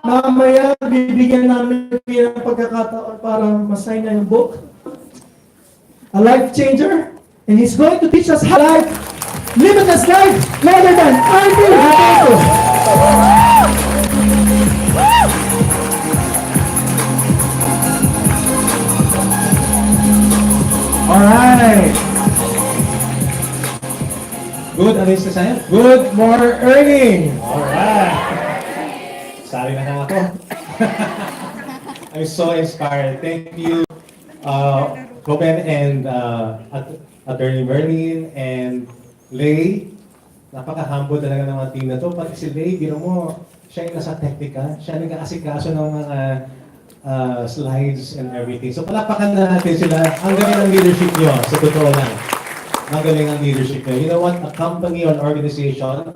Mamaya, bibigyan namin ng pagkakataon para masign na yung book. A life changer. And he's going to teach us how life, limitless life, rather than until happy. Alright. Good, ano yung sasayan? Good more earning. Alright. Sabi na ako. I'm so inspired. Thank you, Ruben and Attorney Merlin and Lay. Napaka-humble talaga ng mga team na to. Pati si Lay, biro mo, siya yung nasa technical. Siya nag-aasikaso ng mga slides and everything. So palapakan na natin sila. Ang galing ng leadership nyo, sa totoo lang. Ang galing ng leadership nyo. You know what? A company or an organization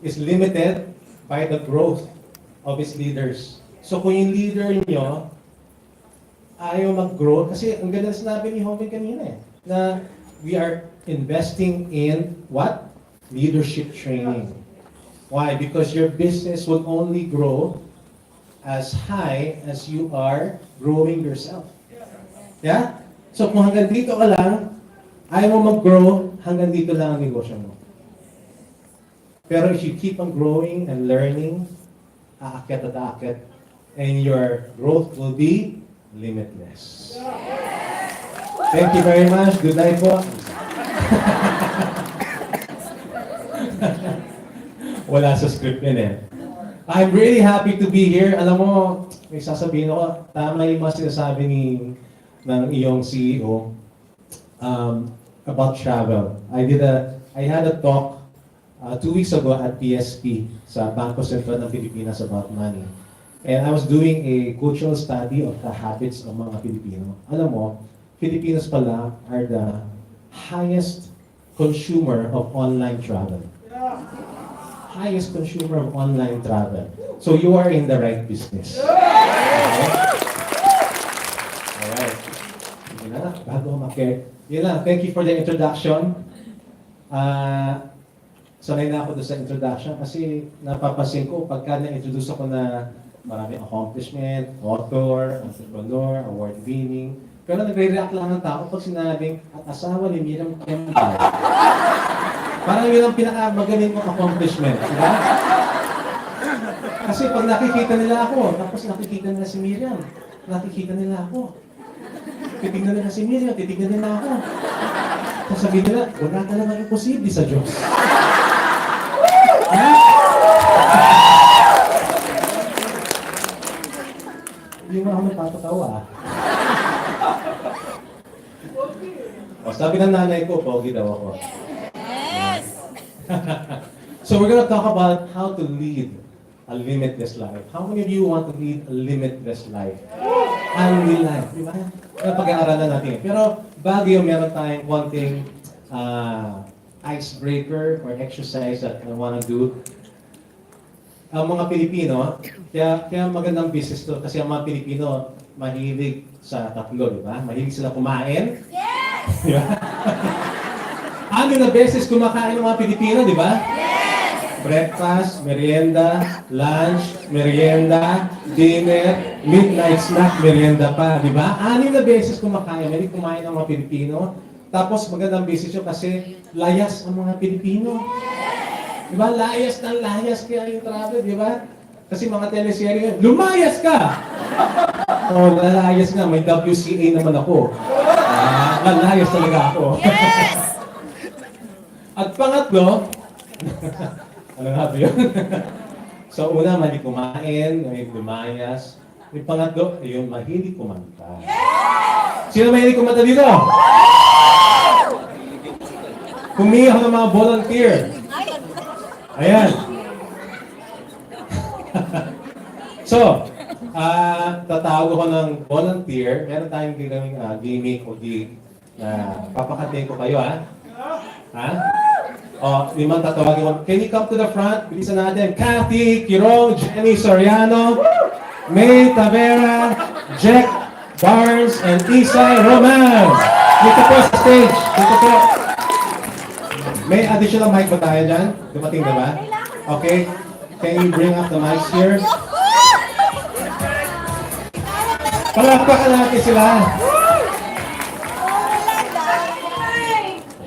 is limited by the growth of its leaders. So kung yung leader nyo ayaw mag-grow, kasi ang ganda sinabi ni Homer kanina na we are investing in what? Leadership training. Why? Because your business will only grow as high as you are growing yourself. Yeah? So kung hanggang dito ka lang, ayaw mo mag-grow, hanggang dito lang ang negosyo mo. Pero if you keep on growing and learning, aakyat at aakyat, and your growth will be limitless. Thank you very much. Good night po. Wala sa script yun eh. I'm really happy to be here. Alam mo, may sasabihin ako, tama yung mga sinasabi ng iyong CEO about travel. I had a talk 2 weeks ago at PSP sa Bangko Sentral ng Pilipinas about money. And I was doing a cultural study of the habits of mga Pilipino. Alam mo, Filipinos pala are the highest consumer of online travel. Highest consumer of online travel. So you are in the right business. Okay? Alright. Yun na, bago umakit. Yun lang, thank you for the introduction. Sanay na ako doon sa introduction kasi napapansin ko pagka na-introduce ako na maraming accomplishment, author, entrepreneur, award-winning. Pero nagre-react lang ng tao pag sinabing at asawa ni Miriam Kembal. Parang yun ang pinakamagaling kong accomplishment. Diba? Kasi pag nakikita nila ako, tapos nakikita nila si Miriam, nakikita nila ako. Titignan nila si Miriam, titignan nila ako. Tapos sabihin nila, wala talagang imposible sa Diyos. Hindi mo ako napapatawa. O, sabi ng nanay ko, pogi daw ako. Yes! So we're gonna talk about how to lead a limitless life. How many of you want to lead a limitless life? Unreal life, di ba? Pag-aaralan natin. Pero bago yung meron tayong konting icebreaker or exercise that I wanna do. Ang mga Pilipino, kaya magandang business to kasi ang mga Pilipino mahilig sa tatlo, di ba? Mahilig sila kumain. Yes! Di ba? Ano na beses kumakain ng mga Pilipino, di ba? Yes! Breakfast, merienda, lunch, merienda, dinner, midnight snack, merienda pa, di ba? Ano na beses kumakain, mahilig kumain ng mga Pilipino. Tapos magandang business yun kasi layas ang mga Pilipino. Di ba? Layas ng layas kaya yung travel, di ba? Kasi mga teleserye, lumayas ka! Oh, lalayas nga, may WCA naman ako. Lalayas talaga ako. Yes! At pangatlo, ano nga ba yun? So una, mahilig kumain, mahilig lumayas. Yung pangatlo, yung mahilig kumanta. Yes! Sino mahilig kumanta dito? Humingi ako ng mga volunteer. Ayan. So, tatawag ako ng volunteer. Meron tayong gagawing gimmick o gig na papakatin ko kayo, ha? Ha? O, limang tatawagin ko. Can you come to the front? Bilisan natin. Kathy, Kirong, Jenny Soriano, May Tavera, Jack Barnes, and Isay Roman. Dito po sa stage. Dito po. May additional mic ba tayo dyan? Dumating na ba? Okay. Can you bring up the mics here? Palakpakan natin sila.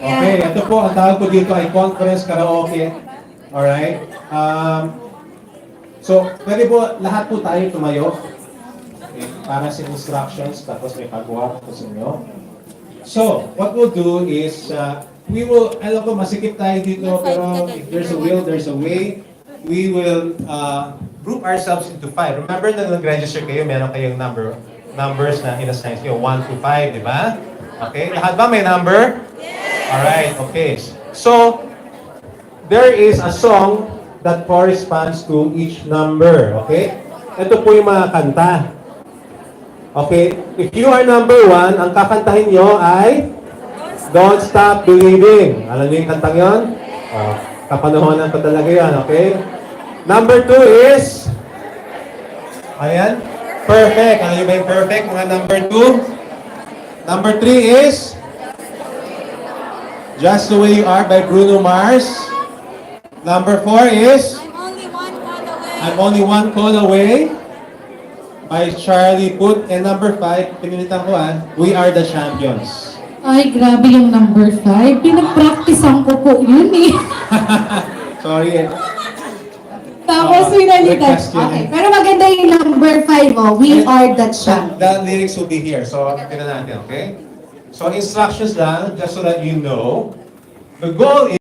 Okay, ito po, ang tawag ko dito ay conference karaoke. Alright? So, pwede po, lahat po tayo tumayo. Okay, para sa instructions, tapos may pagawa po sa inyo. So, what we'll do is, we will, alam ko, masikip tayo dito, pero if there's a will, there's a way. We will group ourselves into 5. Remember na nag-register kayo, meron kayong numbers na in-assign kayo, 1 to 5, di ba? Okay, lahat ba may number? Alright, okay. So, there is a song that corresponds to each number, okay? Ito po yung mga kanta. Okay, if you are number 1, ang kakantahin nyo ay Don't Stop Believing. Alam niyo yung kantang yun? Kapanahonan pa talaga yan, okay? Number 2 is, ayan, perfect. Alam niyo ba yung perfect, mga number 2? Number 3 is, Just the Way You Are by Bruno Mars. Number 4 is, I'm Only One Call Away by Charlie Puth. And number 5, pinilitan ko We Are the Champions. Ay, grabe yung number 5. Pinag-practicean ko po yun eh. Sorry. Tapos pinalitan. Okay, pero maganda yung number 5, oh. We are the champions. The lyrics will be here. So, tingnan natin, okay? So, instructions lang, just so that you know. The goal is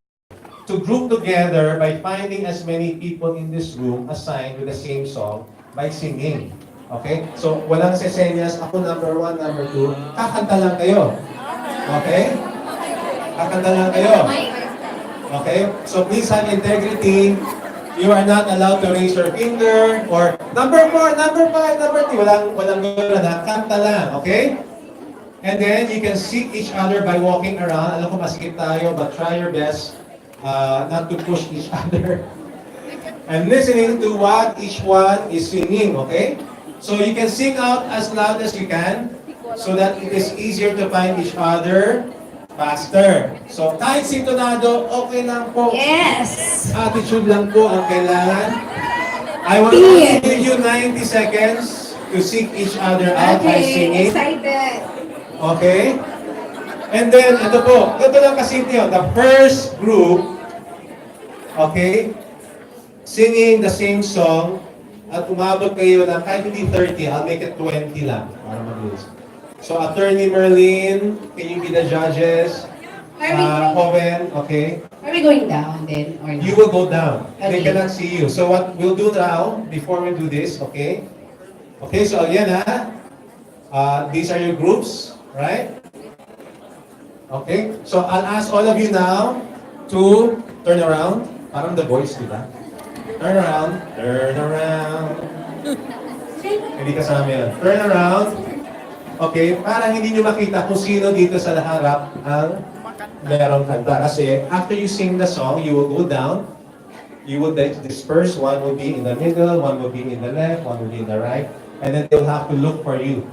to group together by finding as many people in this room assigned with the same song by singing. Okay? So, walang sesenyas, ako number 1, number 2, kakanta lang kayo. Okay? Kakanta lang kayo. Okay? So, please have integrity. You are not allowed to raise your finger or number 4, number 5, number 3. Walang gano'n na. Kanta lang. Okay? And then, you can seek each other by walking around. Alam ko, masikip tayo, but try your best not to push each other. And listening to what each one is singing, okay? So you can sing out as loud as you can so that it is easier to find each other faster. So kahit sintonado, okay lang po. Yes! Attitude lang po ang kailangan. I want to give you 90 seconds to seek each other out by singing. Excited! Okay? And then, ito po, ito lang kasi ito, the first group, okay, singing the same song, at umabot kayo ng kahit hindi 30, I'll make it 20 lang, para mabilis. So, Attorney Merlin, can you be the judges? Hoven, okay? Are we going down then, or not? You will go down. They Okay. cannot see you. So, what we'll do now, before we do this, okay? Okay, so again, these are your groups, right? Okay, so I'll ask all of you now to turn around. Parang The Voice, di ba? Turn around. Turn around. Hindi kasama yan. Turn around. Okay, para hindi nyo makita kung sino dito sa harap ang merong kanta. Kasi after you sing the song, you will go down. You will disperse. One will be in the middle, one will be in the left, one will be in the right. And then they'll have to look for you.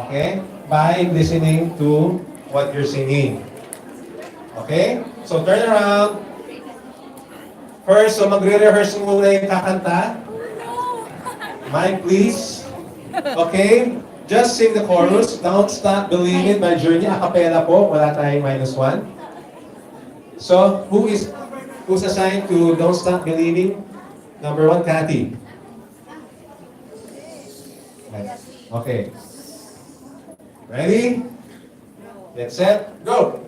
Okay? By listening to what you're singing. Okay? So turn around. First, so magre-rehearse muna yung kakanta. Mike, please. Okay? Just sing the chorus. Don't Stop Believing by Journey. A cappella po. Wala tayong -1. So, who's assigned to Don't Stop Believing? Number 1, Cathy. Okay. Ready? Get set, go!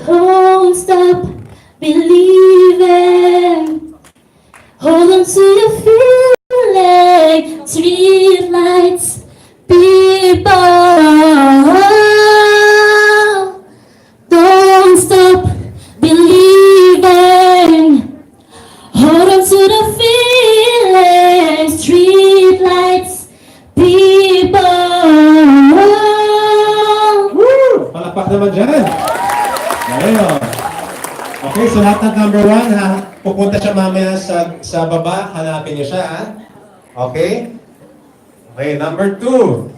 Don't stop believing. Hold on to your feeling. Street lights, people. Don't stop believing. Hold on to the feeling. Street lights, people. Palakpak naman dyan. Ayun. Okay, so lahat ng number 1, ha? Pupunta siya mamaya sa baba. Hanapin niyo siya, ha? Okay? Okay, number 2.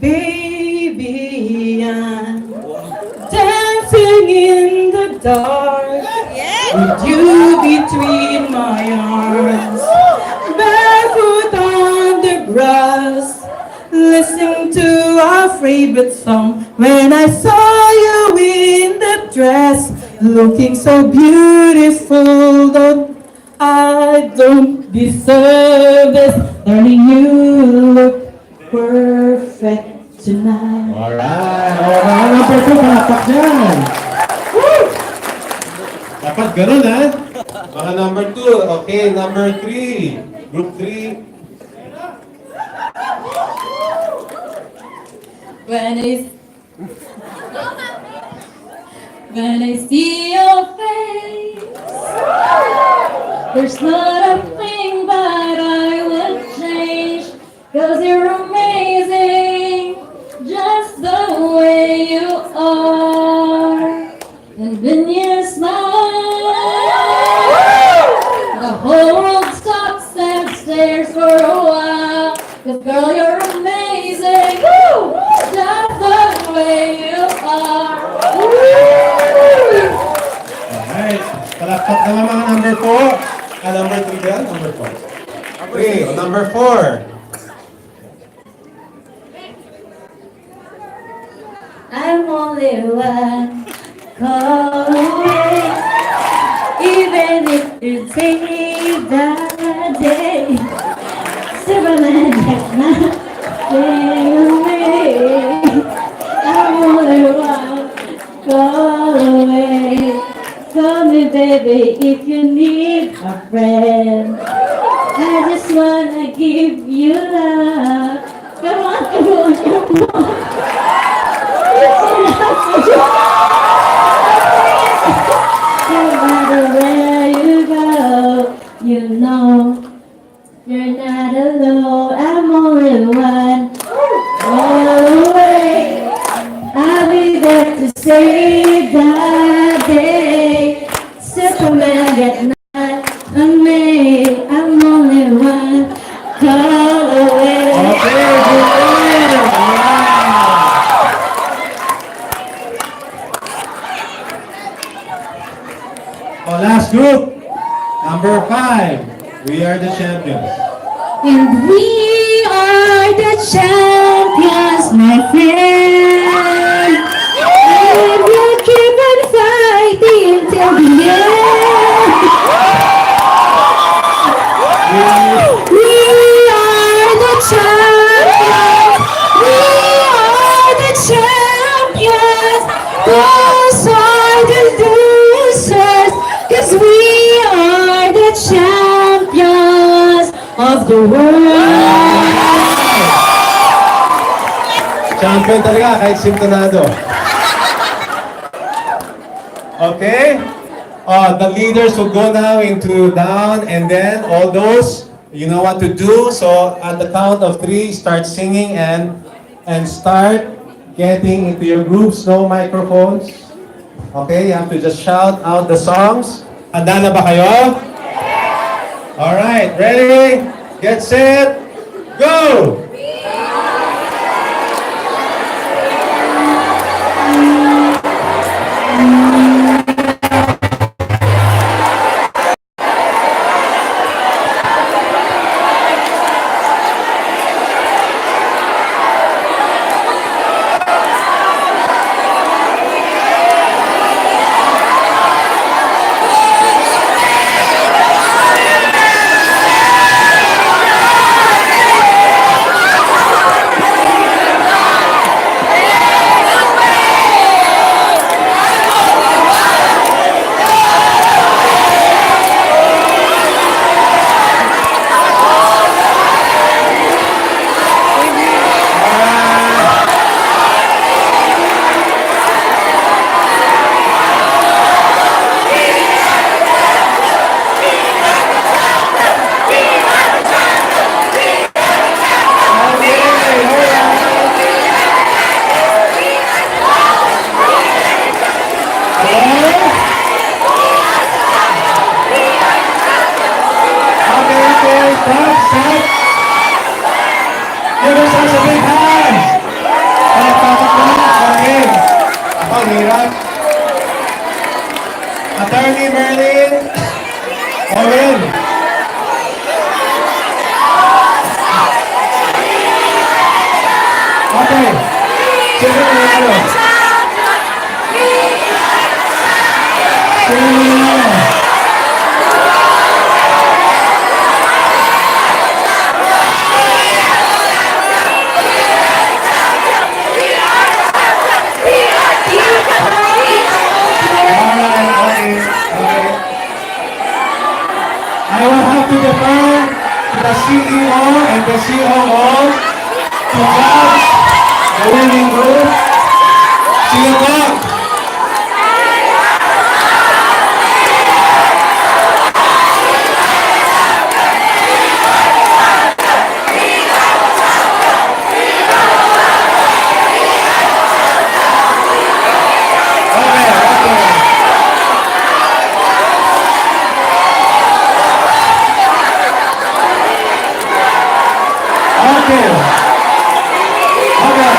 Baby, oblivion. Dancing in the dark with you between my arms. Barefoot on the grass, listening to our favorite song. When I saw you in that dress, looking so beautiful, I don't deserve this. Darling, you look perfect tonight. Alright. Oh, number 2, palakpak dyan. Woo! Dapat ganun, ha? Mga number 2. Okay, number 3. Group 3. When I when I see your face, there's not a thing that I would change. 'Cause you're amazing, just the way you are. And when you smile, the whole world stops and stares for a while. 'Cause girl, you're amazing, woo! Just the way you are. Alright. Palakpak naman mga number 4. Number 3 ba yan? Number 4. Okay, number 4. I'm only one call away. Even if you take me that day, Superman cannot take away. I'm only one call away. Call me, baby, if you need a friend. I just wanna give you love. Come on, come on, come on. No matter where you go, you know you're not alone. I'm only one call away. I'll be there to save that day. Superman get not on me. I'm only one call away. Okay, good. Oh, last group. Number 5. We are the champions. And we are the champions, my friend. And we'll keep on fighting till the end. We are the champions. We are the champions. Those are the losers. 'Cause we are the champions of the world. Champion talaga kahit sintonado. Okay? The leaders will go now into down and then all those, you know what to do. So at the count of 3, start singing and start getting into your groups. No microphones. Okay? You have to just shout out the songs. Handa na ba kayo? Alright, ready? Get set, go! Attorney Merlin. Owen. Okay. Sino nanalo? Sino nanalo? Alright, okay. I will have to defer to the CEO and the COO to judge the winning group. See you back. Okay. Okay.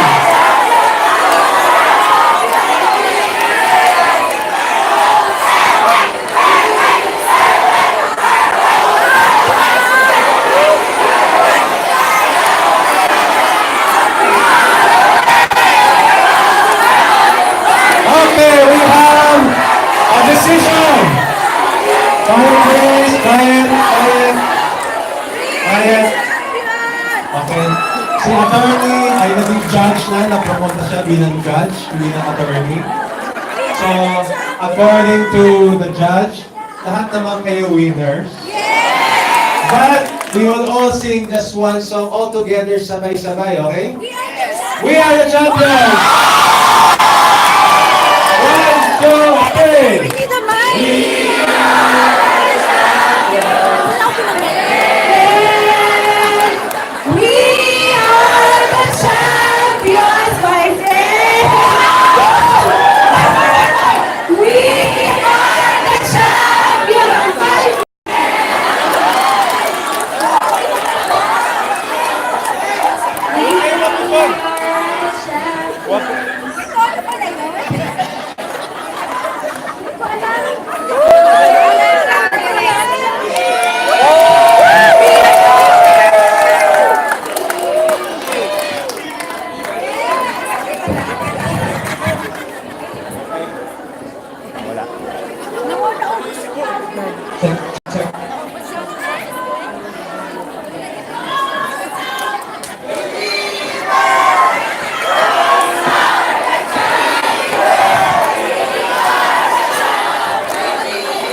Okay, we have a decision. Quiet, please. Quiet, quiet, quiet. Okay. Si attorney ay naging judge na, napromote na siya bilang judge, bilang attorney. So, according to the judge, lahat naman kayo winners. But we will all sing just one song all together, sabay-sabay, okay? We are the champions! One, two, three! We are the champions, my friend. We are the champions, my friend. Check, check.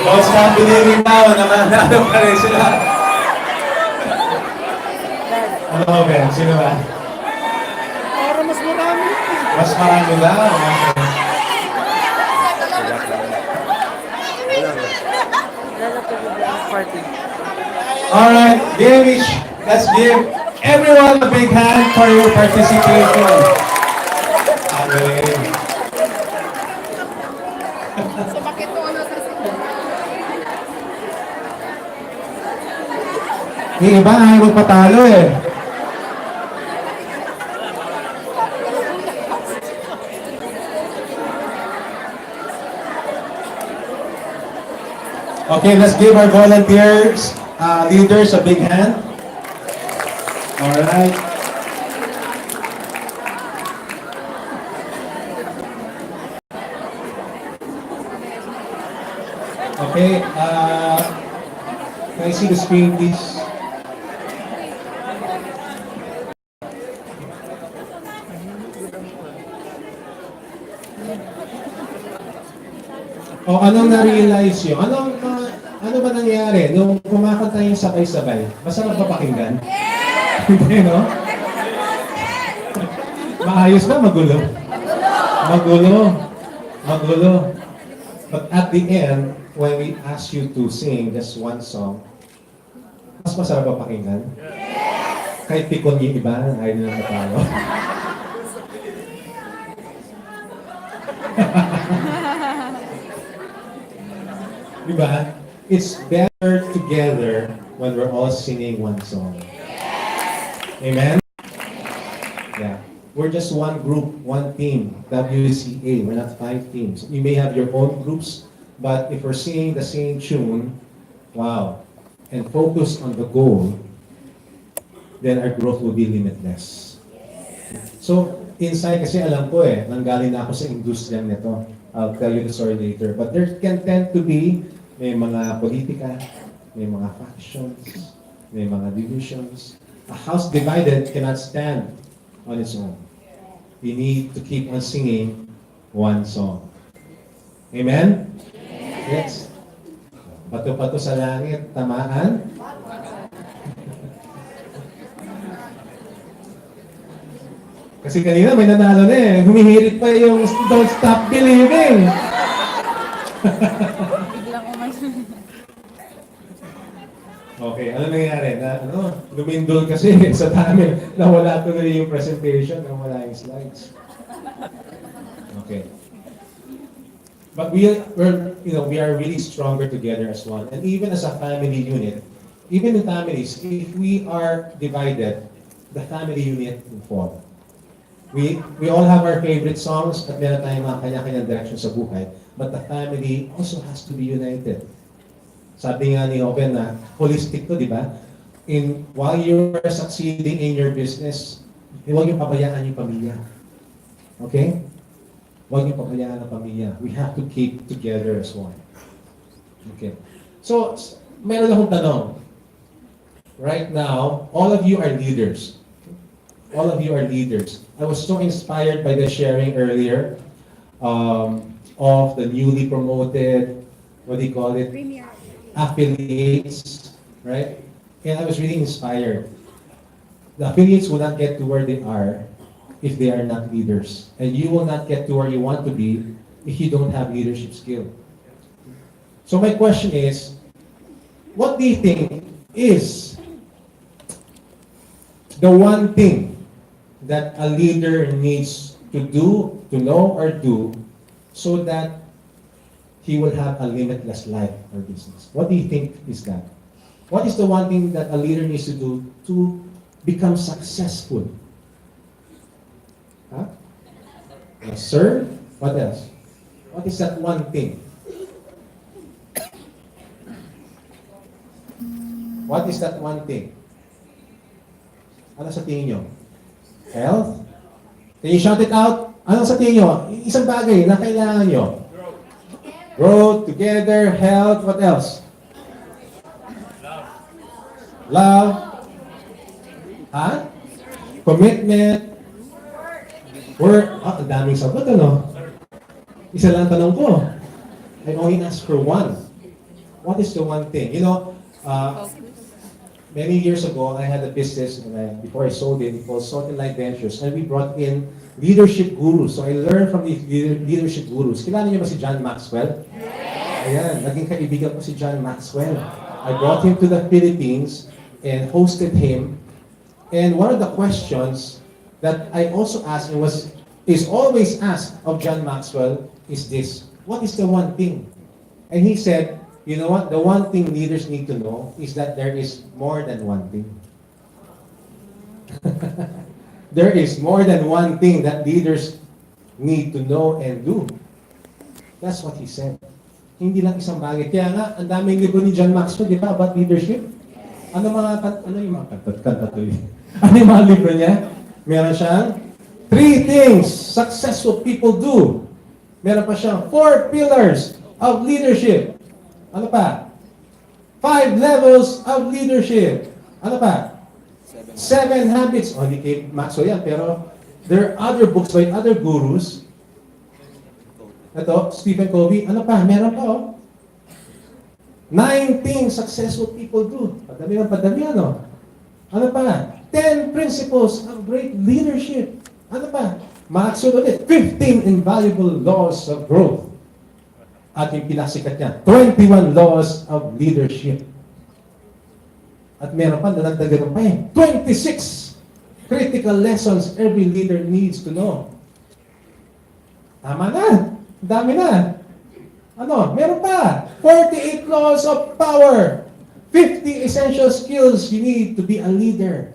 Don't stop believing now, namanalo pa rin sila. Ano Ben? Sino ba? Para mas marami. Mas marami lang. Okay. Party. Alright, let's give everyone a big hand for your participation. Okay. Yung iba ayaw magpatalo eh. Okay, let's give our volunteers, leaders a big hand. All right. Okay, can I see the screen, please? O anong na-realize nyo? Ano ba nangyari? Nung kumakanta yung sabay-sabay, masarap ba pakinggan? Hindi, no? Maayos na, magulo. Magulo. Magulo. But at the end, when we ask you to sing just one song, mas masarap ba pakinggan? Kahit pikon yung iba, ayaw nilang katawa. Diba? It's better together when we're all singing one song. Amen? Yeah. We're just one group, one team, WCA. We're not 5 teams. You may have your own groups, But if we're singing the same tune, wow, and focus on the goal, then our growth will be limitless. So, inside kasi alam ko nanggaling na ako sa industriya nito. I'll tell you the story later. But there can tend to be, may mga politika, may mga factions, may mga divisions. A house divided cannot stand on its own. We need to keep on singing one song. Amen? Yes. Bato-bato sa langit, tamaan. Kasi kanina may nanalo na humihirit pa yung Don't Stop Believing. Okay, ano nangyari? Lumindol kasi sa dami. Nawala tuloy yung presentation, nawala yung slides. Okay. But we are really stronger together as one. And even as a family unit, even in families, if we are divided, the family unit will fall. We all have our favorite songs at meron tayong mga kanya-kanyang direction sa buhay. But the family also has to be united. Sabi nga ni Open na holistic to, di ba? While you are succeeding in your business, huwag yung pabayaan yung pamilya. Okay? Huwag yung pabayaan ang pamilya. We have to keep together as one. Okay. So, meron akong tanong. Right now, all of you are leaders. All of you are leaders. I was so inspired by the sharing earlier of the newly promoted, what do you call it? Affiliates, right? And I was really inspired. The affiliates will not get to where they are if they are not leaders. And you will not get to where you want to be if you don't have leadership skill. So my question is, what do you think is the one thing that a leader needs to do, to know or do, so that he will have a limitless life or business? What do you think is that? What is the one thing that a leader needs to do to become successful? Huh? Serve? What else? What is that one thing? What is that one thing? Ano sa tingin nyo? Health? Can you shout it out? Ano sa tingin nyo? Isang bagay na kailangan nyo. Growth, together, health, what else? Love. Ha? Commitment. Work. Ang daming sagot, ano? Isa lang tanong ko. I only ask for one. What is the one thing? You know, many years ago, I had a business, and before I sold it called Salt and Light Ventures, and we brought in leadership gurus. So I learned from these leadership gurus. Kilala niyo ba si John Maxwell? Ayan, naging kaibigan ko si John Maxwell. I brought him to the Philippines and hosted him. And one of the questions that I also asked and is always asked of John Maxwell is this: what is the one thing? And he said, you know what? The one thing leaders need to know is that there is more than one thing. There is more than one thing that leaders need to know and do. That's what he said. Hindi lang isang bagay. Kaya nga, ang daming libro ni John Maxwell, di ba, about leadership? Ano yung mga kanta to? Ano yung mga libro niya? Meron siyang 3 things successful people do. Meron pa siyang 4 pillars of leadership. Ano pa? 5 levels of leadership. Ano pa? 7 habits. Hindi kay Maxwell yan, pero there are other books by other gurus. Ito, Stephen Covey. Ano pa? Meron pa, 9 things successful people do. Padami, ano? Ano pa? 10 principles of great leadership. Ano pa? Maxwell ulit. 15 invaluable laws of growth. At yung pinasikat niya, 21 laws of leadership. At meron pa, nadagdagan pa 26 critical lessons every leader needs to know. Tama na. Dami na. Ano? Meron pa. 48 laws of power. 50 essential skills you need to be a leader.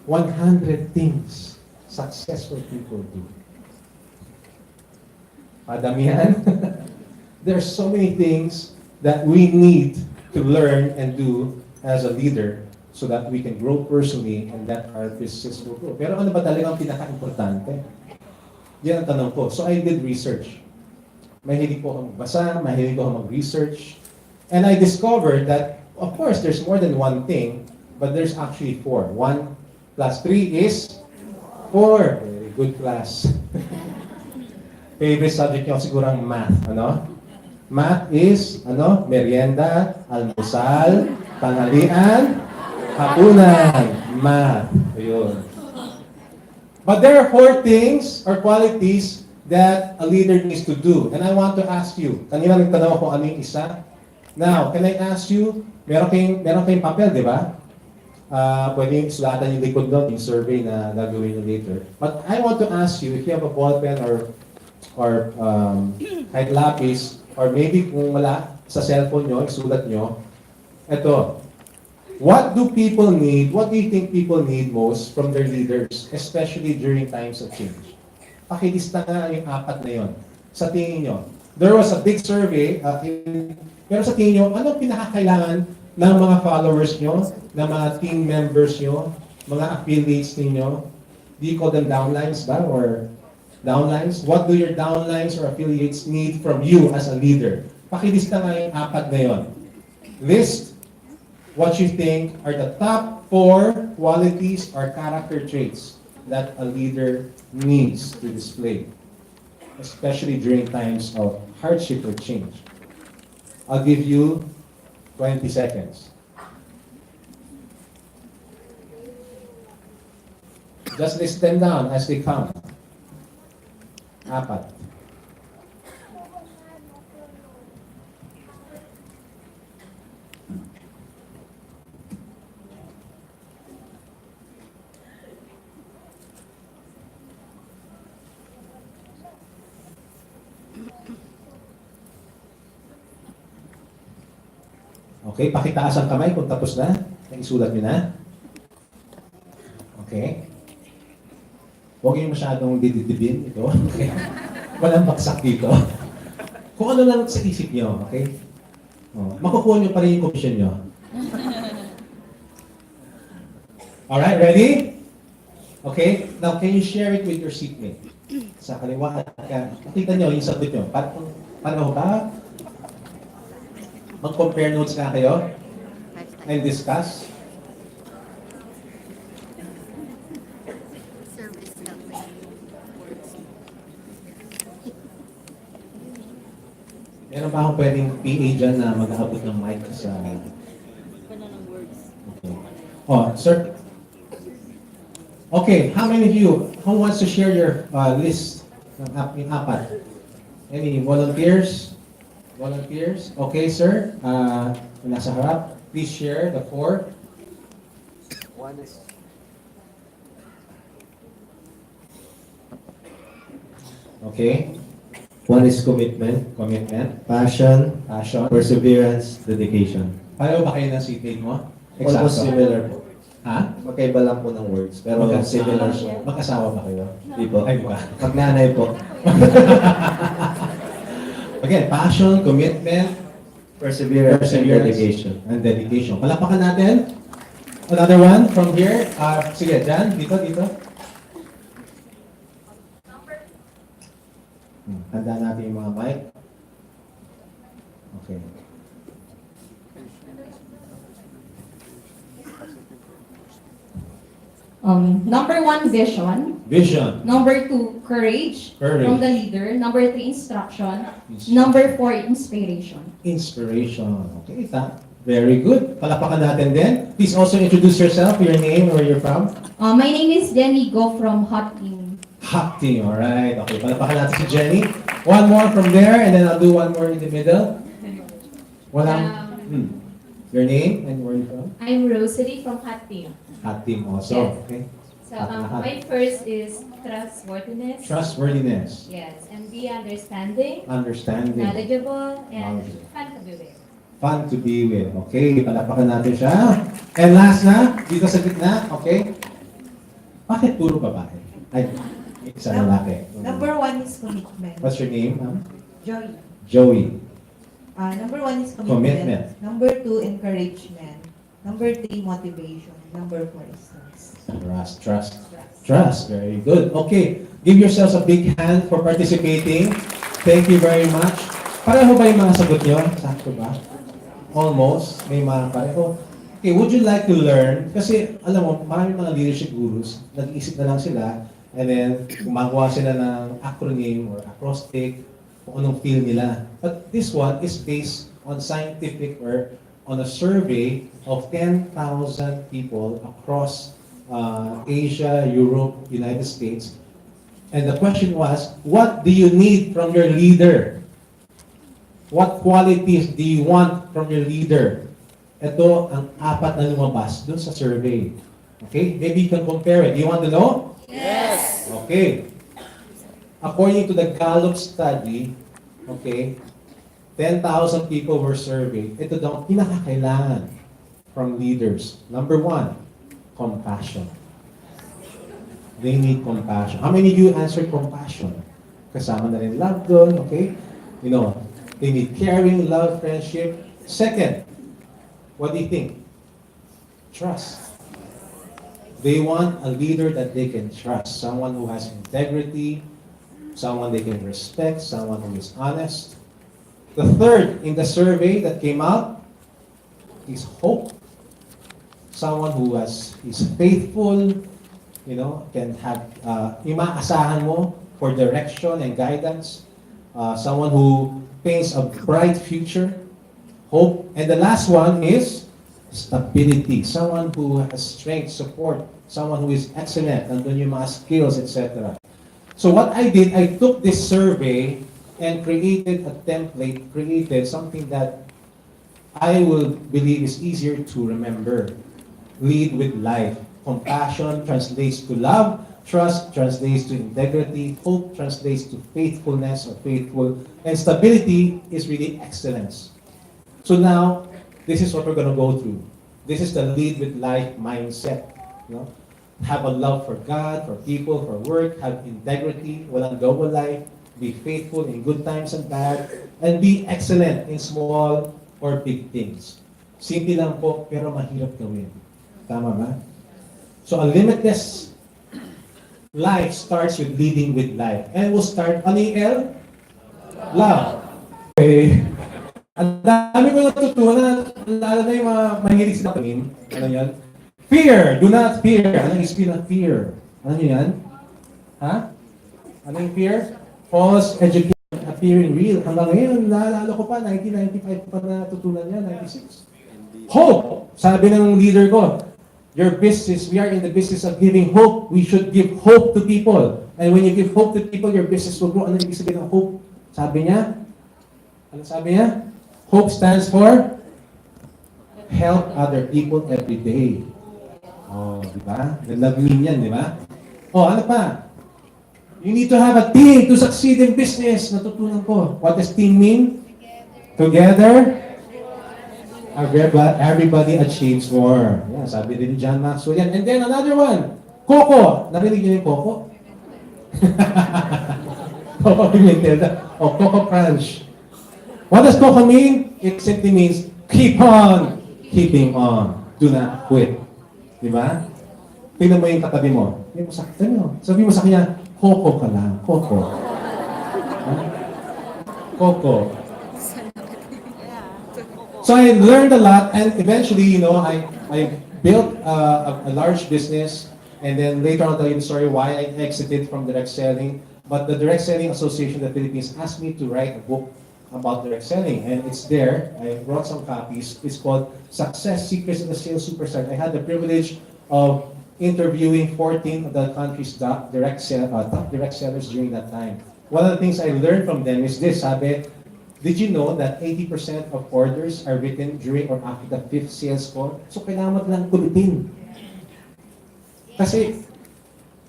100 things successful people do. Padamihan. there's so many things that we need to learn and do as a leader so that we can grow personally and that our business will grow. Pero ano ba talaga ang pinaka-importante? Yan ang tanong ko. So I did research. Mahilig po akong magbasa, mahilig ako mag-research. And I discovered that, of course, there's more than one thing, but there's actually 4. 1 plus 3 is 4. Very good class. Favorite subject nyo siguro ang math, ano? Math is, merienda, almusal, tanghalian, hapunan, math. Ayun. But there are 4 things or qualities that a leader needs to do. And I want to ask you, kanina nagtanong ako ano yung isa. Now, can I ask you, meron kayong papel, di ba? Pwede yung sulatan yung likod doon, yung survey na gagawin nyo later. But I want to ask you, if you have a ball pen or kahit lapis, or maybe kung wala sa cellphone nyo, isulat nyo, eto, what do people need, what do you think people need most from their leaders, especially during times of change? Pakilista nga yung 4 na yon. Sa tingin nyo, there was a big survey, pero sa tingin nyo, ano pinakakailangan ng mga followers nyo, ng mga team members nyo, mga affiliates ninyo? Do you call them downlines ba? Or downlines? What do your downlines or affiliates need from you as a leader? Pakilista nga yung 4 na yon. List what you think are the top 4 qualities or character traits that a leader needs to display, especially during times of hardship or change. I'll give you 20 seconds. Just list them down as they come. 4. Okay, pakitaas ang kamay kung tapos na. Naisulat nyo na. Okay. Huwag yung masyadong dididibin ito. Okay. Walang baksak dito. Kung ano lang sa isip nyo, okay? Makukuha nyo pa rin yung commission nyo. Alright, ready? Okay, now can you share it with your seatmate? Sa kaliwa at nakita nyo yung sagot nyo. Paano ba? Mag-compare notes nga kayo and discuss. Meron ba akong pwedeng PA dyan na mag-aabot ng mic sa... Okay. Oh, sir. Okay, how many of you, who wants to share your list ng 4? Any volunteers? Volunteers? Okay, sir. Nasa harap. Please share the 4. One is Okay. One is commitment, passion, perseverance, dedication. Pareho ba kayo ng seatmate mo? Almost similar po. Ha? Magkaiba lang po ng words, pero similar siya. Mag-asawa ba kayo? Di po. Ay, ba? Magnanay po. Again, passion, commitment, Perseverance, and dedication. And dedication. Palapakan natin. Another one from here. Sige, dyan. Dito. Handa natin yung mga mic. Okay. Number 1, vision. Vision. Number 2, courage. Courage. From the leader. Number 3, instruction. Number 4, inspiration. Inspiration. Okay, very good. Palapakan natin din. Please also introduce yourself, your name, where you're from. My name is Jenny Go from Hot Team. Hot team, alright. Okay, palapakan natin si Jenny. One more from there, and then I'll do one more in the middle. Your name and where you're from? I'm Rosalie from Hot Team. Hot team also. Yes. Okay. So Hot. my first is trustworthiness. Trustworthiness. Yes, and be understanding, Understanding. knowledgeable, and Knowledgeable. fun to be with. Fun to be with. Okay, palapakan natin siya. And last na, dito sa gitna, okay? Bakit puro babae? Ay, isa lalaki. Number 1 is commitment. What's your name, ma'am? Joy. Joey. Number 1 is Commitment. commitment. Number 2, encouragement. Number 3, motivation. Number 4 is trust. Trust. Very good. Okay. Give yourselves a big hand for participating. Thank you very much. Pareho ba yung mga sagot nyo? Sakto ba? Almost. May mga pareho. Okay, would you like to learn? Kasi, alam mo, maraming mga leadership gurus, nag-iisip na lang sila, and then, gumagawa sila ng acronym or acrostic, kung anong feel nila. But this one is based on scientific or on a survey of 10,000 people across Asia, Europe, United States. And the question was, what do you need from your leader? What qualities do you want from your leader? Ito ang 4 na lumabas dun sa survey. Okay? Maybe you can compare it. Do you want to know? Yes! Okay. According to the Gallup study, okay, 10,000 people were surveyed. Ito daw ang pinakakailangan from leaders. Number 1, compassion. They need compassion. How many of you answered compassion? Kasama na rin love doon, okay? You know, they need caring, love, friendship. Second, what do you think? Trust. They want a leader that they can trust. Someone who has integrity, someone they can respect, someone who is honest. The third in the survey that came out is hope. Someone who is faithful, you know, can have, imaasahan mo for direction and guidance. Someone who paints a bright future, hope. And the last one is stability. Someone who has strength, support. Someone who is excellent. Nandun yung mga skills, etc. So what I did, I took this survey and created a template, created something that I will believe is easier to remember. Lead with life. Compassion translates to love. Trust translates to integrity. Hope translates to faithfulness or faithful. And stability is really excellence. So now, this is what we're going to go through. This is the lead with life mindset. You know? Have a love for God, for people, for work. Have integrity. Walang double life. Be faithful in good times and bad. And be excellent in small or big things. Simple lang po, pero mahirap gawin. Tama ba? So a limitless life starts with leading with life. And we'll start on L? Love. Okay. Ang dami ko natutunan, lalo na yung mga mahilig sa tanim. Ano yan? Fear! Do not fear. Ano yung spin of fear? Ano yan? Ha? Ano yung fear? False education appearing real. Hanggang ngayon, naalala ko pa, 1995 pa natutunan niya, 96. Hope! Sabi ng leader ko, your business, we are in the business of giving hope. We should give hope to people. And when you give hope to people, your business will grow. Ano yung ibig sabihin ng hope? Sabi niya? Ano sabi niya? Hope stands for help other people every day. Oh, di ba? Nag-mean yan, di ba? Oh, ano pa? You need to have a team to succeed in business. Natutunan ko. What does team mean? Together. Everybody achieves more. Yeah, sabi din ni John Maxwell yan. And then another one. Coco. Narinig niyo yung Coco? Coco Pimentel. Oh, Coco Crunch. What does Coco mean? It simply means keep on keeping on. Do not quit. Di ba? Tingnan mo yung katabi mo. Hindi mo sakit mo. Sabi mo sa kanya, Coco ka lang. Coco. Coco. So I learned a lot, and eventually, you know, I built a large business, and then later I'll tell you the story why I exited from direct selling. But the Direct Selling Association of the Philippines asked me to write a book about direct selling, and it's there. I brought some copies. It's called Success Secrets of the Sales Superstar. I had the privilege of interviewing 14 of the country's top direct sellers during that time. One of the things I learned from them is this, sabi, did you know that 80% of orders are written during or after the 5th sales call? So kailangan mo lang kulitin. Kasi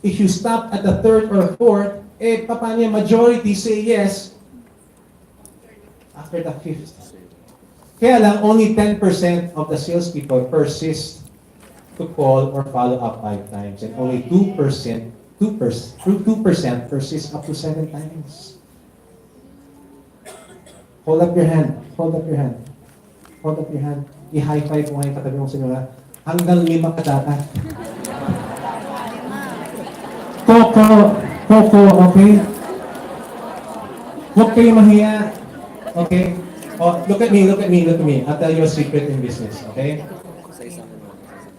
if you stop at the 3rd or 4th, paano yung majority say yes after the 5th. Kaya lang, only 10% of the salespeople persist to call or follow up 5 times, and only 2% persist up to 7 times. Hold up your hand. hold up your hand. Hold up your hand. I-high five mo ngayon katabi mo sa inyo ha. Hanggang 5 ka dapat. Coco, okay? Huwag kayo mahiya. Okay? Oh, look at me. I'll tell you a secret in business, okay?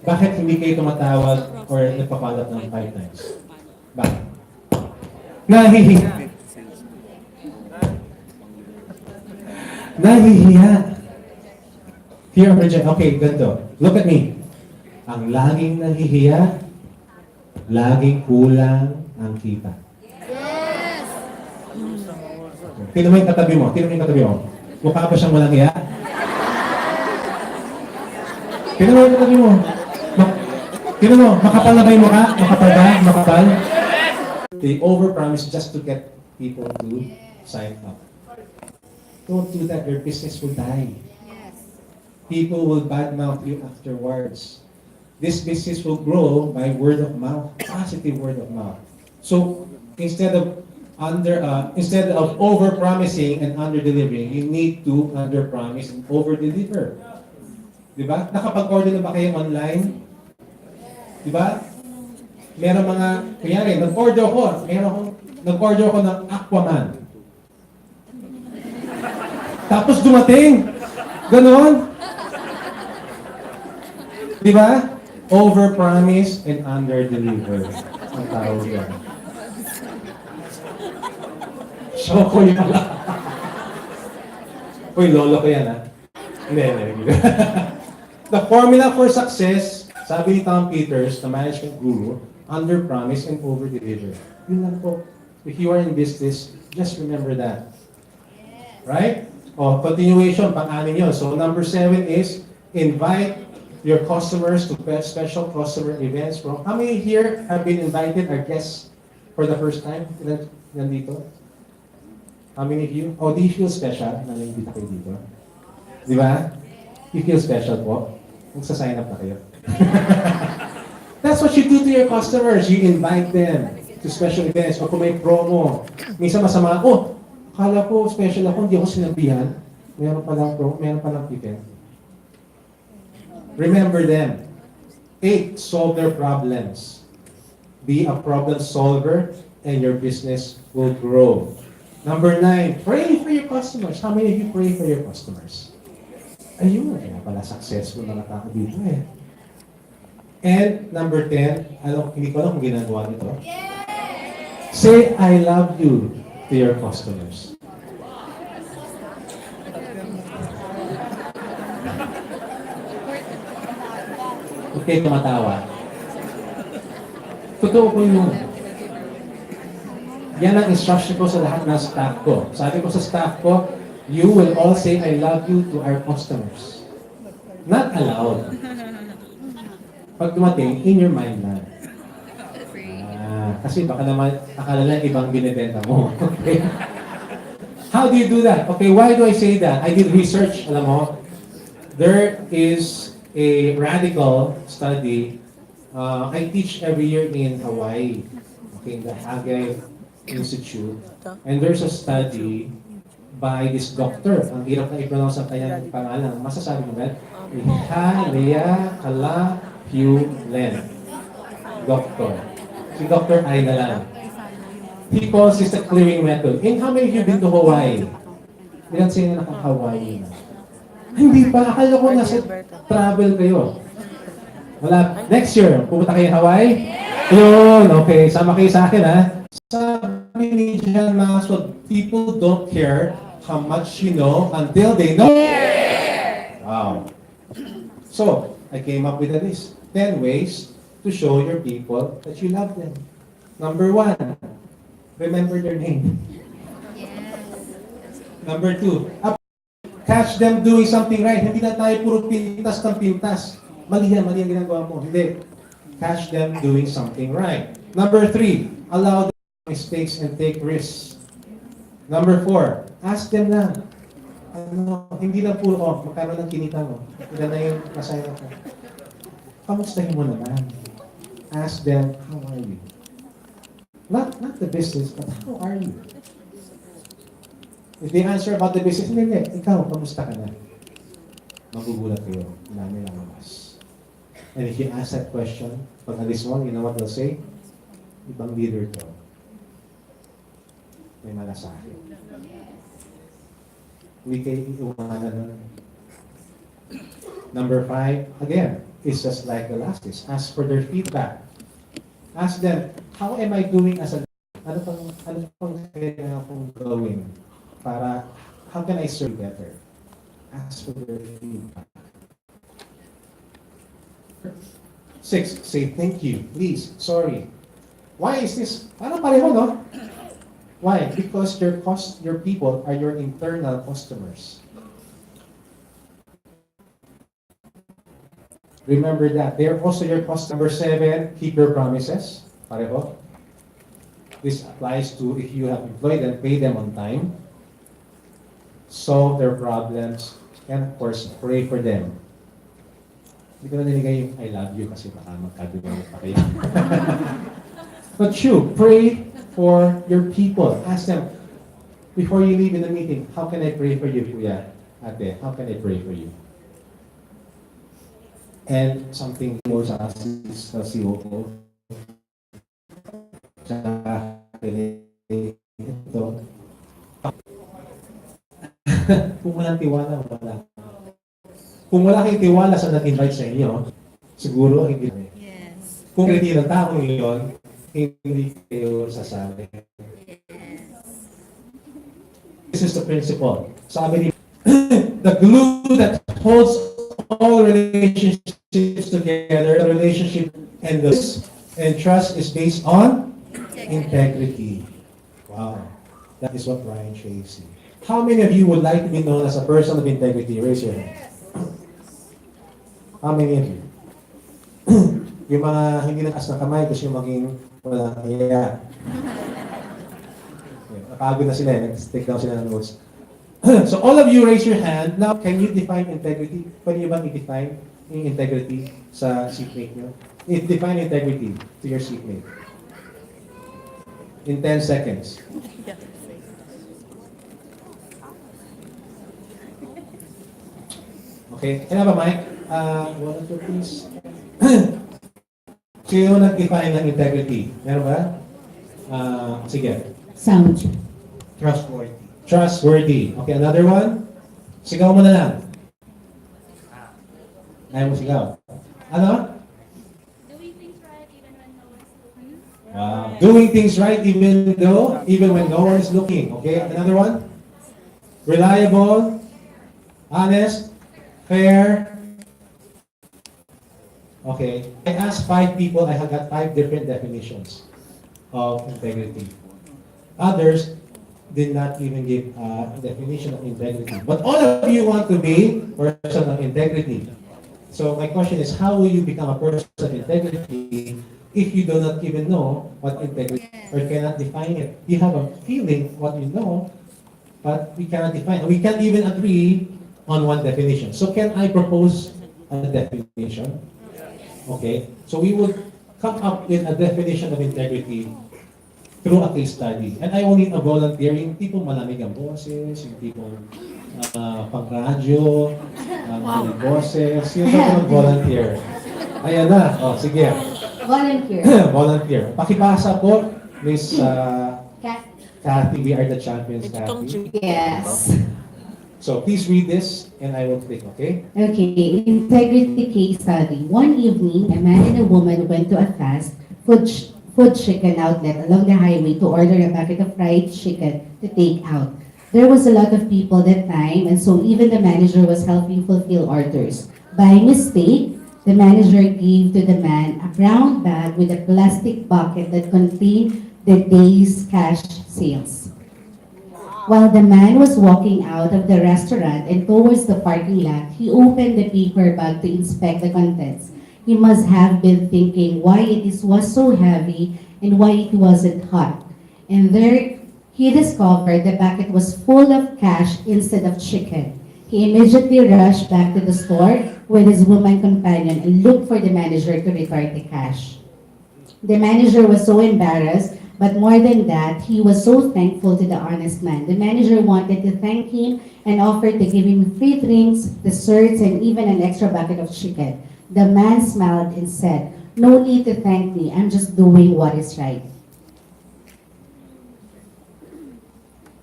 Bakit hindi kayo tumatawag or nagpapalat ng 5 times? Bakit? Nahihiya. Nahihiya. Fear of rejection. Okay, ganito. Look at me. Ang laging nahihiya, laging kulang ang kita. Yes! Tingnan mo yung katabi mo. Mukha ba siyang walang hiya? Tingnan mo yung katabi mo. Tingnan mo, makapal na ba yung mukha? Makapal ba? Makapal? They overpromise just to get people to sign up. Don't do that. Your business will die. People will badmouth you afterwards. This business will grow by word of mouth, positive word of mouth. So instead of over-promising and under-delivering, you need to under-promise and over-deliver. Diba? Nakapag-order na ba kayo online? Diba? Meron mga, kunyari, nag-order ako ng Aquaman. Tapos dumating. Ganon. Diba? Over-promise and under-deliver. Ang tawag yan. Shoko yan. Uy, lolo ko yan, ha? Hindi. The formula for success, sabi ni Tom Peters, the management guru, under-promise and over-deliver. Yun lang po. If you are in business, just remember that. Right? O, continuation, pang-anin yun. So, number 7 is, invite your customers to special customer events. How many here have been invited, our guests, for the first time? Ilan dito? How many of you? Oh, do you feel special? Nalingit kayo dito. Di ba? You feel special po? Magsa-sign up na kayo. That's what you do to your customers. You invite them to special events. O kung may promo. Minsan masama, akala ko special ako, hindi ako sinabihan. Meron palang event. Remember them. 8, solve their problems. Be a problem solver and your business will grow. Number 9, pray for your customers. How many of you pray for your customers? Ayun, kaya pala successful na tao dito eh. And number 10, hindi ko alam kung ginagawa nito. Say, I love you to your customers. Okay, tumatawa. Totoo po yun. Yan ang instruction ko sa lahat ng staff ko. Sabi ko sa staff ko, you will all say, I love you to our customers. Not aloud. Pag dumating, in your mind na. Kasi baka naman, akala lang ibang binibenta mo. Okay? How do you do that? Okay, why do I say that? I did research, alam mo. There is a radical study. I teach every year in Hawaii. Okay, in the Hagay Institute. And there's a study by this doctor. Ang hirap na i-pronounce ang kanyang pangalan. Masasabi mo ba? Len. Doctor. Si Dr. I na lang. He calls this the clearing method. And how many of you been to Hawaii? Ilan sila naka-Hawaii na? Hindi pa. Akala ko nasa travel kayo. Wala. Next year, pupunta kayo Hawaii? Yun. Okay. Sama kayo sa akin, ha? Sabi ni John Maxwell, people don't care how much you know until they know. Wow. So, I came up with a list. 10 ways to show your people that you love them. Number 1, remember their name. Number 2, catch them doing something right. Hindi na tayo puro pintas ng pintas. Mali ang ginagawa mo. Hindi. Catch them doing something right. Number 3, allow them mistakes and take risks. Number 4, ask them lang. Hindi lang puro, magkano ng kinita mo. Ilan na yung masaya ko. Kamustahin mo naman. Ask them, how are you? Not the business, but how are you? If they answer about the business, hindi, ikaw, kamusta ka na? Magugulat kayo. Dami lang mas. And if you ask that question, pag alis mo, you know what they'll say? Ibang leader to. May malasakit. Hindi kayo iumanan nun. Number 5, again, it's just like the last is, ask for their feedback. Ask them, how am I doing as a ano pang kailangan kong gawin para, how can I serve better? Ask for their feedback. 6, say thank you, please, sorry. Why is this? Parang pareho, no? Why? Because your people are your internal customers. Remember that. They are also your customer. Number 7, keep your promises. Pareho. This applies to if you have employed them, pay them on time, solve their problems, and of course, pray for them. Hindi ko na nilagay yung I love you kasi baka magkagulo pa kayo. But true, pray for your people. Ask them, before you leave in the meeting, how can I pray for you, Kuya, Ate? How can I pray for you? And something more sa COO. Ito. Kung walang tiwala, wala. Kung wala kayong tiwala sa nag-invite sa inyo, siguro hindi. Yes. Kung hindi ng tao yun, hindi kayo sasabi. This is the principle. Sabi ni the glue that holds all relationships together, the relationship and trust is based on integrity. Wow. That is what Brian Tracy. How many of you would like to be known as a person of integrity? Raise your hand. How many of you? Yung mga hindi nag-as na kamay kasi yung maging walang kaya. Napagod na sila, nag-stick down sila ng notes. So all of you raise your hand. Now, can you define integrity? Pwede nyo bang i-define yung integrity sa seatmate nyo? Define integrity to your seatmate. In 10 seconds. Okay, can I have a mic? One or two, please. Sino nag-define ng integrity? Meron ba? Sige. Sound. Trustworthy. Trustworthy. Okay, another one? Sigaw mo na lang. Ayaw mo sigaw. Ano? Doing things right even when no one's looking. Wow. Doing things right even when no one is looking. Okay, another one? Reliable, honest, fair. Okay, I asked 5 people, I have got 5 different definitions of integrity. Others did not even give a definition of integrity. But all of you want to be a person of integrity. So my question is, how will you become a person of integrity if you do not even know what integrity is or cannot define it? You have a feeling what you know, but we cannot define it. We can't even agree on one definition. So can I propose a definition? Okay, so we would come up with a definition of integrity through a case study. And I only need a volunteer, yung tipong malamig ang boses, yung tipong pang-radyo, malamig boses, yung tipong volunteer. Ayan na, sige. Volunteer. Volunteer. Pakipasa po, Miss Kat. Kathy, we are the champions, Kathy. Yes. So please read this, and I will click, okay? Okay, integrity case study. One evening, a man and a woman went to a fast food chicken outlet along the highway to order a bucket of fried chicken to take out. There was a lot of people that time, and so even the manager was helping fulfill orders. By mistake, the manager gave to the man a brown bag with a plastic bucket that contained the day's cash sales. While the man was walking out of the restaurant and towards the parking lot, he opened the paper bag to inspect the contents. He must have been thinking why was so heavy and why it wasn't hot. And there he discovered the bucket was full of cash instead of chicken. He immediately rushed back to the store with his woman companion and looked for the manager to return the cash. The manager was so embarrassed But more than that, he was so thankful to the honest man. The manager wanted to thank him and offered to give him free drinks, desserts, and even an extra bucket of chicken. The man smiled and said, "No need to thank me. I'm just doing what is right."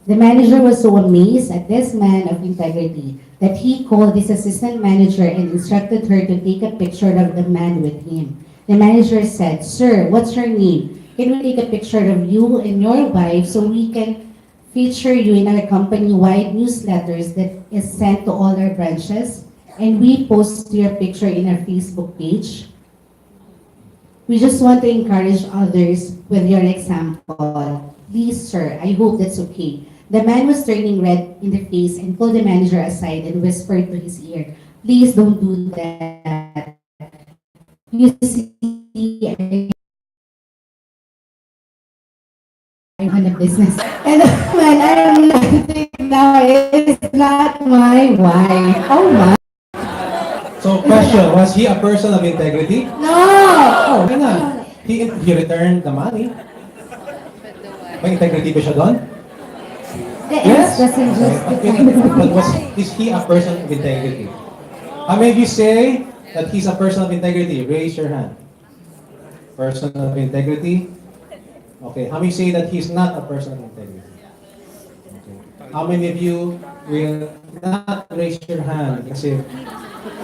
The manager was so amazed at this man of integrity that he called his assistant manager and instructed her to take a picture of the man with him. The manager said, "Sir, what's your name? Can we take a picture of you and your wife so we can feature you in our company-wide newsletters that is sent to all our branches? And we post your picture in our Facebook page. We just want to encourage others with your example. Please, sir, I hope that's okay." The man was turning red in the face and pulled the manager aside and whispered to his ear, "Please don't do that. You see, I run a business." And the man I'm laughing now is not my wife. Oh my. So question, was he a person of integrity? No! Oh, why not? He returned the money. May integrity ba siya doon? The ends doesn't Okay. justify. But is he a person of integrity? How many of you say that he's a person of integrity? Raise your hand. Person of integrity? Okay. How many say that he's not a person of integrity? Okay. How many of you will not raise your hand? Kasi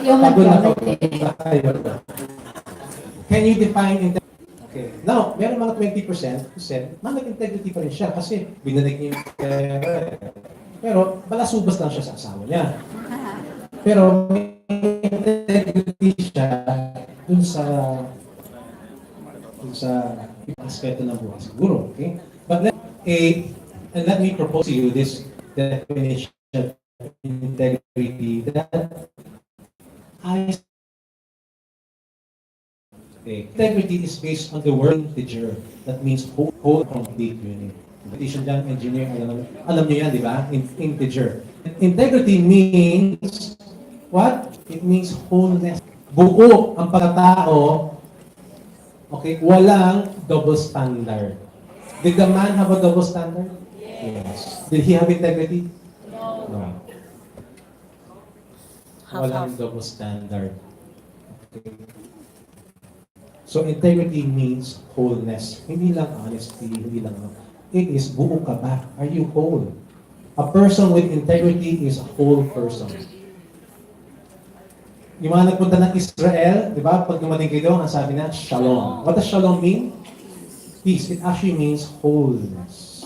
Yung pagod na majority. pagod tayo. Can you define integrity? Okay. Now, meron mga 20% who said, mag-integrity pa rin siya kasi binalik niya yung pera. Pero, balasubas lang siya sa asawa niya. Pero, may integrity siya dun sa ibang aspeto ng buhay siguro. Okay? But let me propose to you this definition of integrity that integrity is based on the word integer. That means whole complete unit. Competition dyan, engineer, alam nyo yan, di ba? Integer. Integrity means, what? It means wholeness. Buo ang pagkatao, okay, walang double standard. Did the man have a double standard? Yes. Did he have integrity? No. Walang double standard. Okay. So integrity means wholeness. Hindi lang honesty, hindi lang. It is buo ka ba? Are you whole? A person with integrity is a whole person. Yung mga nagpunta ng Israel, di ba? Pag dumating kayo doon, ang sabi na, shalom. What does shalom mean? Peace. It actually means wholeness.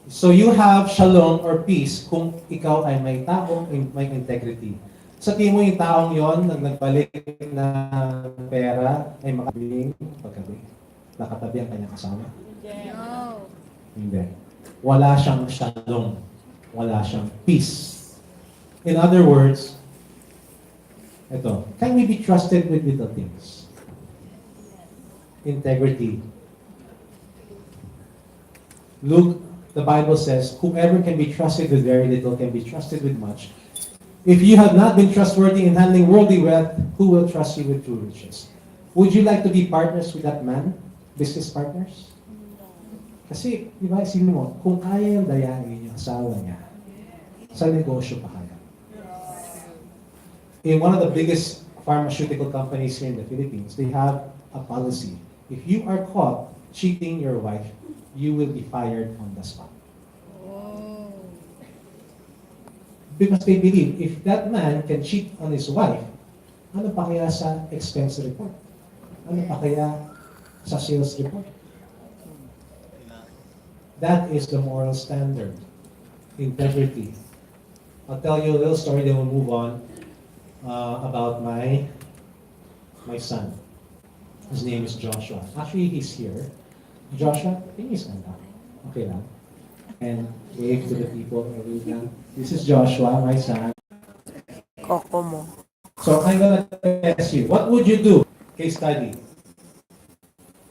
So you have shalom or peace kung ikaw ay may tao, may integrity. Sa tingin mo yung taong yon nagbalik ng pera ay makabiling paggabi. Nakatabi ang kanyang kasama? No. Hindi. Wala siyang shalom. Wala siyang peace. In other words, ito, can we be trusted with little things? Integrity. Luke, the Bible says, whoever can be trusted with very little can be trusted with much. If you have not been trustworthy in handling worldly wealth, who will trust you with true riches? Would you like to be partners with that man? Business partners? Kasi, di ba, isipin mo, kung kaya yung dayain yung asawa niya, sa negosyo pa kaya. In one of the biggest pharmaceutical companies here in the Philippines, they have a policy. If you are caught cheating your wife, you will be fired on the spot. Because they believe, if that man can cheat on his wife, ano pa kaya sa expense report? Ano pa kaya sa sales report? That is the moral standard. Integrity. I'll tell you a little story, then we'll move on about my son. His name is Joshua. Actually, he's here. Joshua, can you stand up? Okay lang. And wave to the people. This is Joshua, my son. Kokomo. So I'm gonna ask you, what would you do? Case study.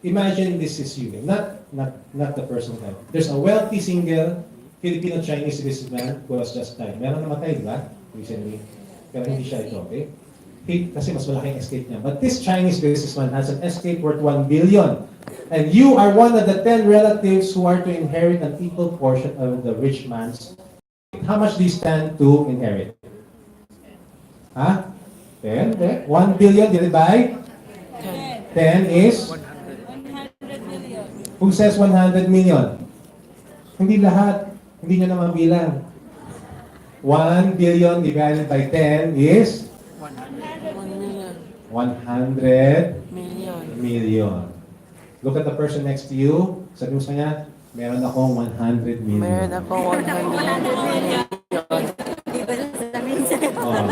Imagine this is you, not the person type. There's a wealthy single Filipino-Chinese businessman who has just died. Meron namatay, di ba? Recently. Pero hindi siya ito, okay? Kasi mas malaking estate niya. But this Chinese businessman has an estate worth 1 billion. And you are one of the 10 relatives who are to inherit an equal portion of the rich man's. How much do you stand to inherit? Huh? 10? 1 billion divided by 10 is? Who says 100 million? Hindi lahat. Hindi nyo na mabilang. 1 billion divided by 10 is? 1 million. 100 Million. million. Look at the person next to you. Sabi mo sa kanya, meron akong 100 million. Meron ako 100 million. Oh.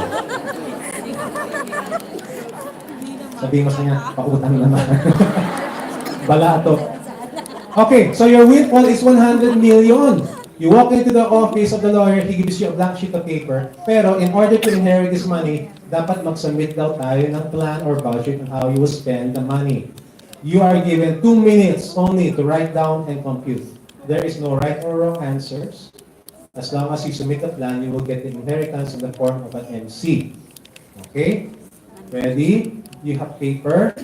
Sabihin mo sa kanya, pautang naman. Balato. Okay, so your windfall is 100 million. You walk into the office of the lawyer, he gives you a blank sheet of paper. Pero in order to inherit this money, dapat mag-submit daw tayo ng plan or budget on how you will spend the money. You are given 2 minutes only to write down and compute. There is no right or wrong answers. As long as you submit the plan, you will get the inheritance in the form of an MC. Okay? Ready? You have paper.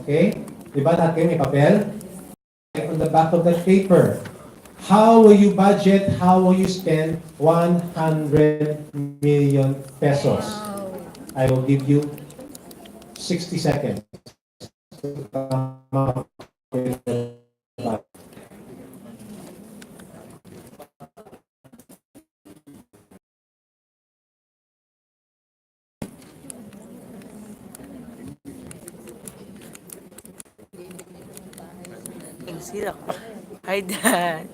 Okay? Diba natin may papel? Write on the back of that paper. How will you budget? How will you spend 100 million pesos? I will give you 60 seconds to come up with the budget. Sila. Hi, Dad.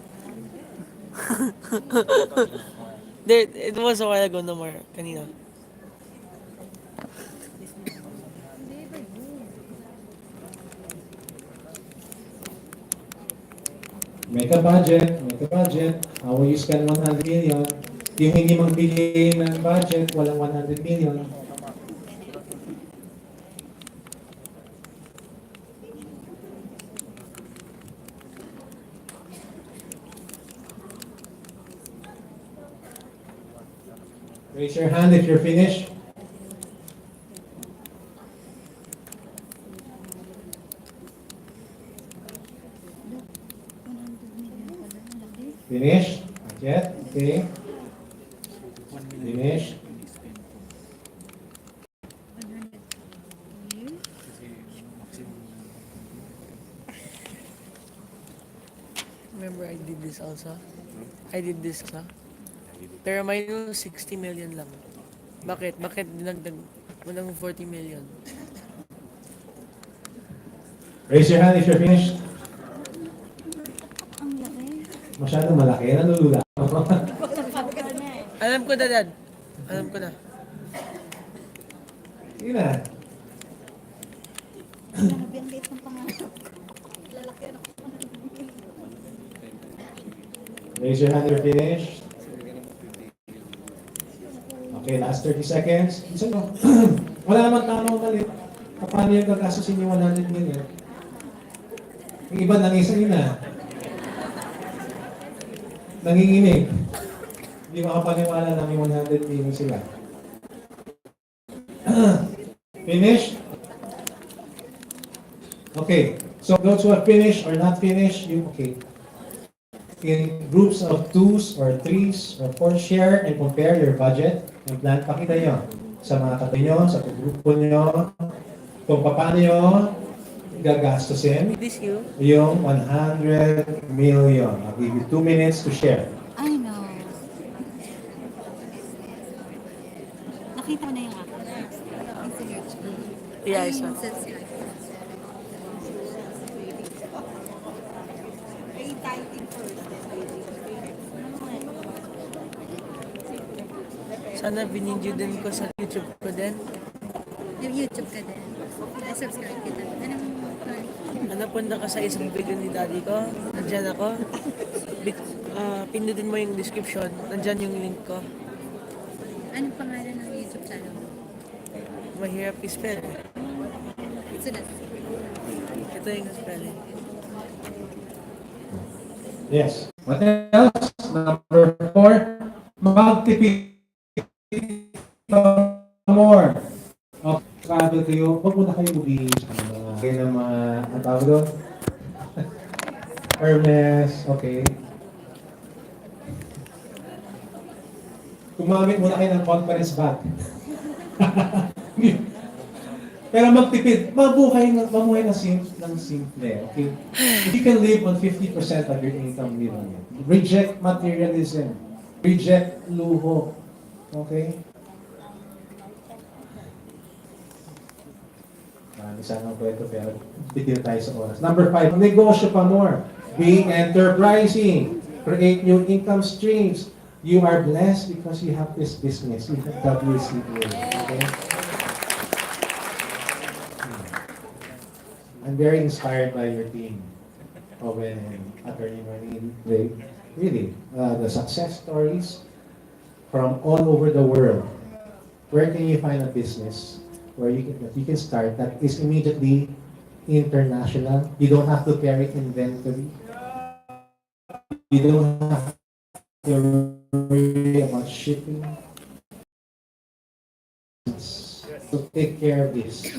It was a while ago no more. Kanina. Make a budget, make a budget. How will you spend 100 million? Yung hindi magbigay ng budget, walang 100 million. Raise your hand if you're finished. Finish? Not yet? Okay. Finish? Remember I did this also? I did this also. Pero may 60 million lang. Bakit? Bakit dinagdag mo ng 40 million? Raise your hand if you're finished. Masyadong malaki. Nalulula. Alam ko na, Dad. Alam ko na. Sige na. Raise your hand if you're finished. Okay, last 30 seconds. Isa mo. Wala naman tama o mali. Paano yung gagastusin yung 100 million? Yung iba nangisayin na. Nanginginig. Hindi makapaniwala na may 100 million sila. Finish? Okay. So those who have finished or not finished, you okay. In groups of 2s or 3s or 4, share and compare your budget and plan. Pakita nyo sa mga katabi nyo, sa grupo nyo, kung paano nyo gagastusin This you? yung 100 million. I'll give you 2 minutes to share. I know. Nakita mo na yung akin. Yeah, I saw. Sana binidyo din ko sa YouTube ko din. Yung YouTube ka din. I-subscribe kita. Anong Napunta ka sa isang video ni Daddy ko. Nandyan ako. Pindutin mo yung description. Nandyan yung link ko. anong pangalan ng YouTube channel mo? Mahirap i-spell. Sulat. Ito yung spelling. Yes. What else? Number 4, magtipid more. Okay, travel kayo. Huwag muna kayo bumili sa mga ng mga ang tawag doon. Hermes, okay. Gumamit muna kayo ng conference bag. Pero magtipid, mamuhay ng simple, okay? If you can live on 50% of your income, live on it. Reject materialism. Reject luho. Okay? Isa ng kwento pero bitin tayo sa oras. Number 5, negosyo pa more. Being enterprising. Create new income streams. You are blessed because you have this business. You have WCA. Okay? I'm very inspired by your team, Owen and Attorney Marlene. Really, the success stories from all over the world. Where can you find a business where that you can start that is immediately international? You don't have to carry inventory. You don't have to worry about shipping. So take care of this.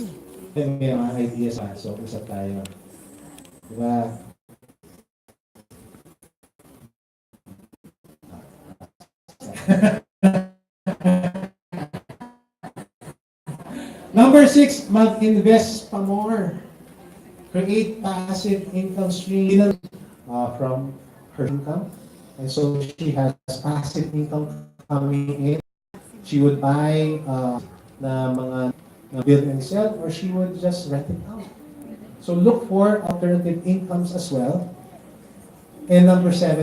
May mga ideas pa, so usap tayo. Diba? Number 6, mag-invest pa more. Create passive income stream from her income. And so she has passive income coming in. She would buy na mga build and sell, or she would just rent it out. So look for alternative incomes as well. And number 7,